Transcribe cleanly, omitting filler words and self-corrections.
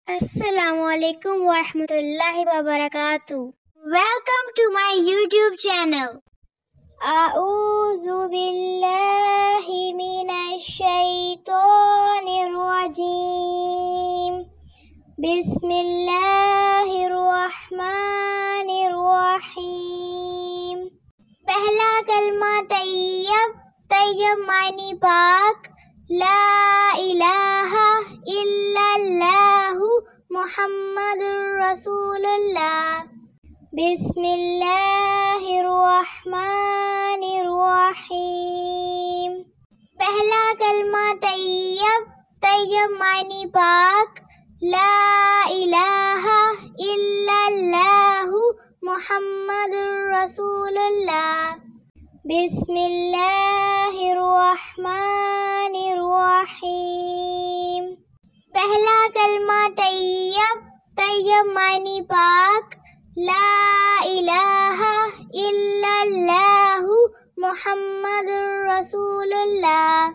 Assalamu alaikum wa rahmatullahi wa barakatuh. Welcome to my YouTube channel. A'udhu billahi minash shaitanir rajim. Bismillahir rahmanir rahim. پہلا کلمہ طیب، طیب معنی پاک، لا الہ الا اللہ محمد رسول اللہ۔ بسم اللہ الرحمن الرحیم۔ پہلا کلمہ طیب، طیب معنی پاک، لا الہ الا اللہ محمد رسول اللہ۔ بسم اللہ الرحمن الرحیم۔ پہلا کلمہ طیب، طیب معنی پاک، لا الہ الا اللہ محمد رسول اللہ۔